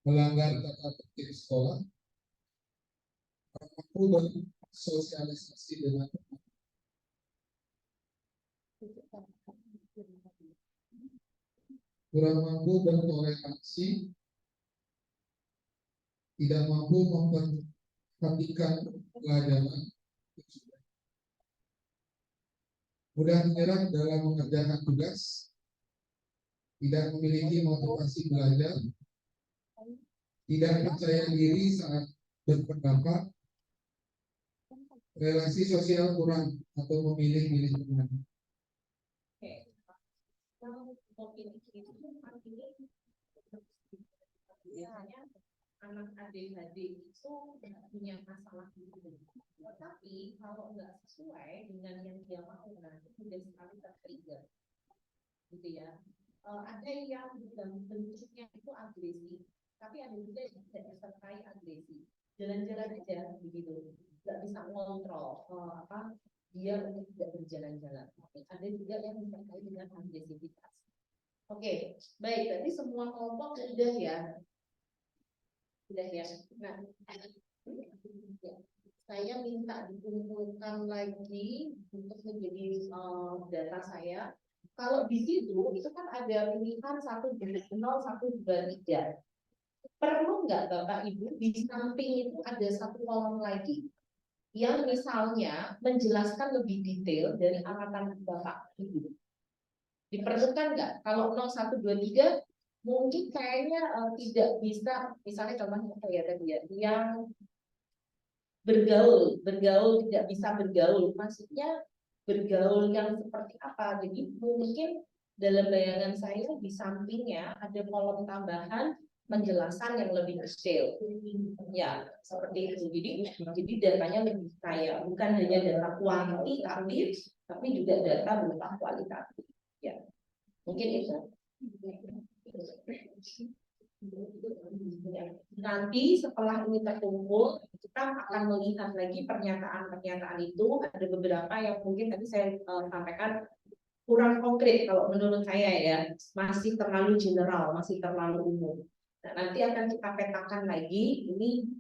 melanggar tata tertib sekolah, mampu bersosialisasi dengan teman, kurang mampu bertoleransi, tidak mampu memperhatikan pelajaran, mudah menyerah dalam mengerjakan tugas, tidak memiliki motivasi belajar, tidak percaya diri saat berpendapat, relasi sosial kurang atau memilih-milih teman. Oke. Kalau memilih itu artinya misalnya anak ADHD itu punya masalah gitu. Tetapi kalau nggak sesuai dengan yang dia mau, nah itu mudah sekali tertrigger, gitu ya. Ada yang bentuknya itu agresi, tapi ada juga yang tidak disertai agresi. Jalan-jalan aja begitu, nggak bisa mengontrol dia untuk tidak berjalan-jalan. Ada juga yang disertai dengan agresivitas. Oke, baik. Berarti semua kelompok sudah ya. Sudah ya. Nah, ya. Saya minta dikumpulkan lagi untuk menjadi data saya. Kalau di situ itu kan ada pilihan 1,0, 1,2,3. Perlu nggak Bapak Ibu di samping itu ada satu kolom lagi yang misalnya menjelaskan lebih detail dari amatan Bapak Ibu? Diperlukan nggak? Kalau 0, 1, 2, 3 mungkin kayaknya tidak bisa, misalnya contohnya apa ya tadi ya, yang bergaul tidak bisa bergaul, maksudnya bergaul yang seperti apa? Jadi mungkin dalam bayangan saya di sampingnya ada kolom tambahan penjelasan yang lebih detail, ya seperti itu. Jadi datanya lebih kaya, bukan hanya data kuantitatif, tapi juga data berupa kualitatif. Ya, mungkin itu. Nanti setelah ini terkumpul, kita akan melihat lagi pernyataan-pernyataan itu. Ada beberapa yang mungkin tadi saya sampaikan kurang konkret kalau menurut saya ya, masih terlalu general, masih terlalu umum. Nah, nanti akan kita petakan lagi ini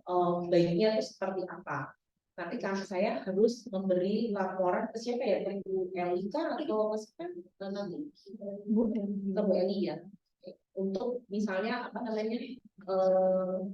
baiknya itu seperti apa. Nanti kan saya harus memberi laporan ke siapa ya, ke Bu Elika atau nanti Bu Eli ya, untuk misalnya apa namanya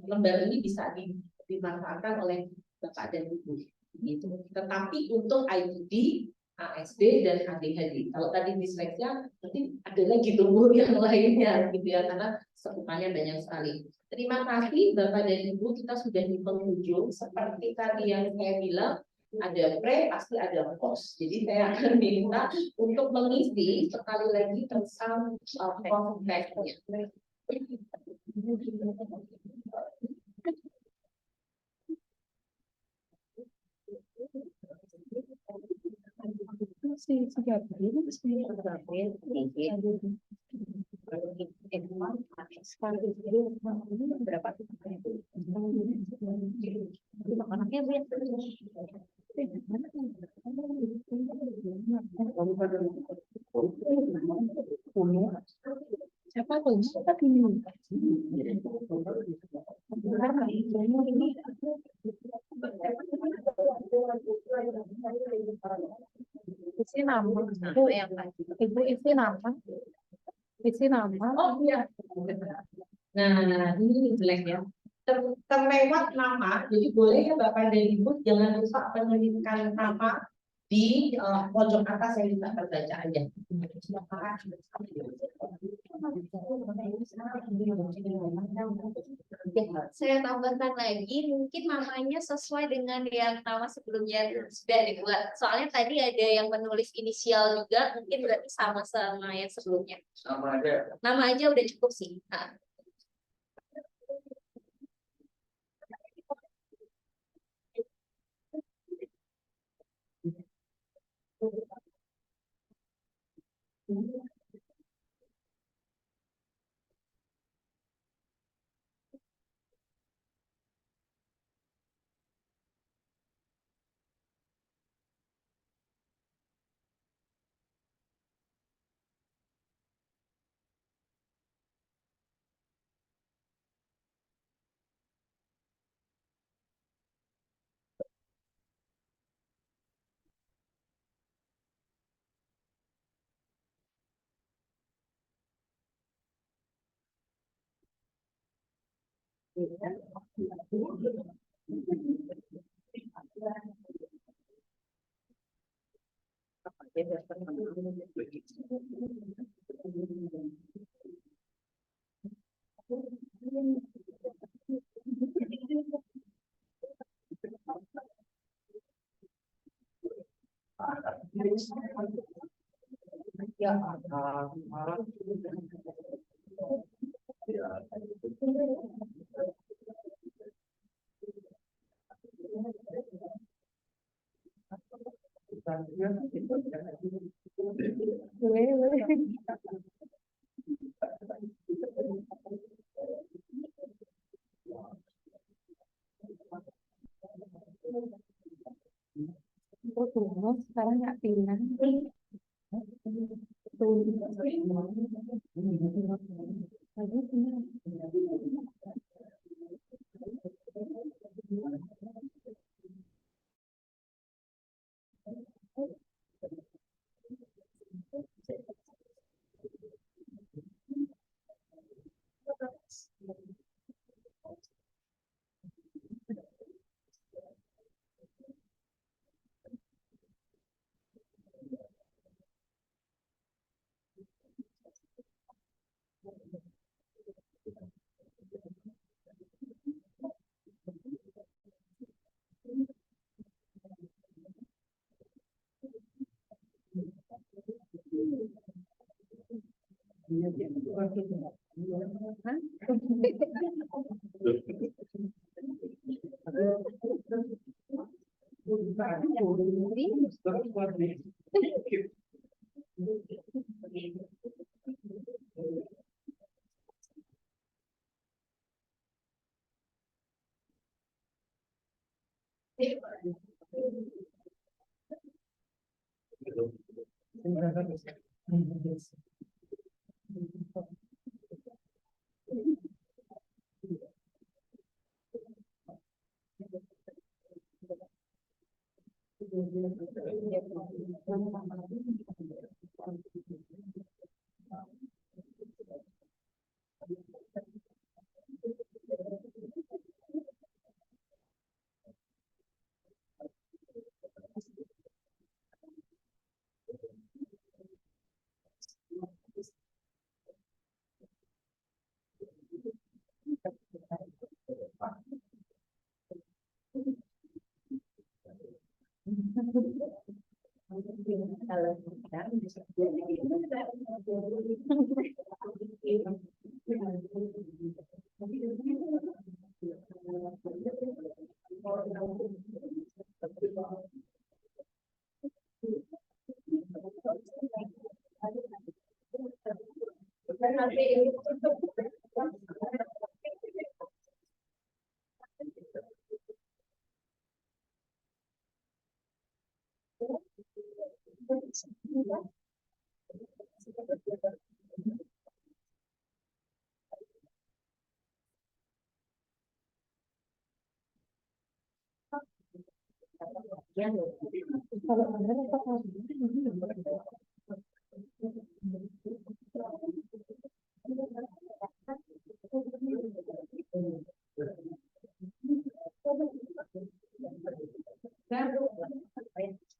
lembar ini bisa dimanfaatkan oleh Bapak dan Ibu gitu. Tetapi untuk IDD, ASD dan ADHD, kalau tadi disleksia nanti ada lagi tumbuh yang lainnya gitu ya, karena sekupannya banyak sekali. Terima kasih Bapak dan Ibu, kita sudah di penghujung. Seperti tadi yang saya bilang, ada pre pasti ada post. Jadi saya akan minta untuk mengisi sekali lagi tentang konteksnya. Siapa tuh? Isi nama, ibu isi nama, Oh iya. Nah ini jelek ya. Terlewat nama, jadi boleh ya Bapak dan Ibu jangan lupa menuliskan nama di pojok atas yang bisa terbaca aja. Saya tambahkan lagi, mungkin namanya sesuai dengan yang nama sebelumnya sudah dibuat. Soalnya tadi ada yang menulis inisial juga, mungkin berarti sama-sama yang sebelumnya. Nama aja udah cukup sih. Nah. Sekarang nggak pindah.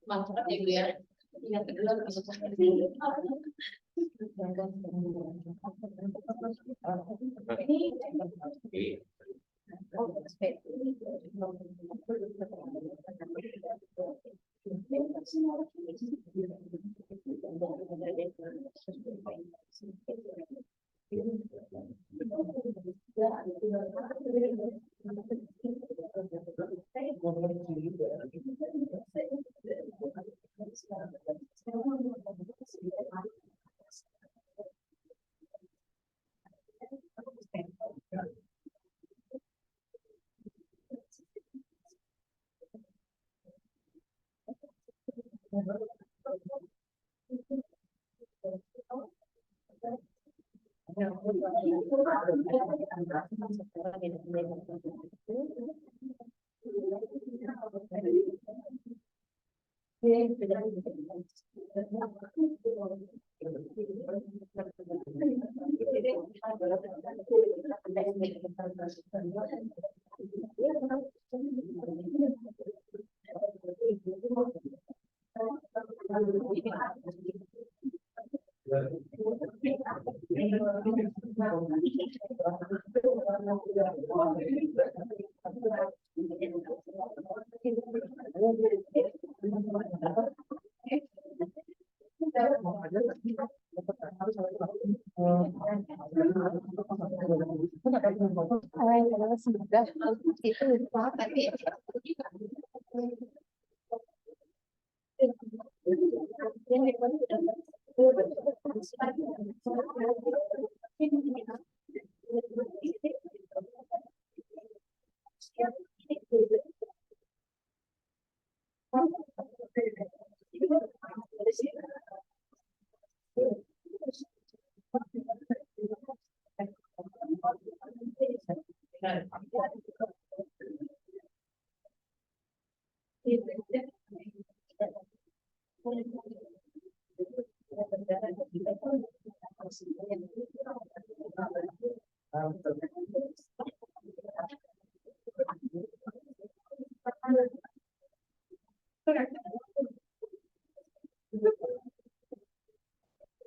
Mantap ya Bu ya. Yang kedua masuk Nah,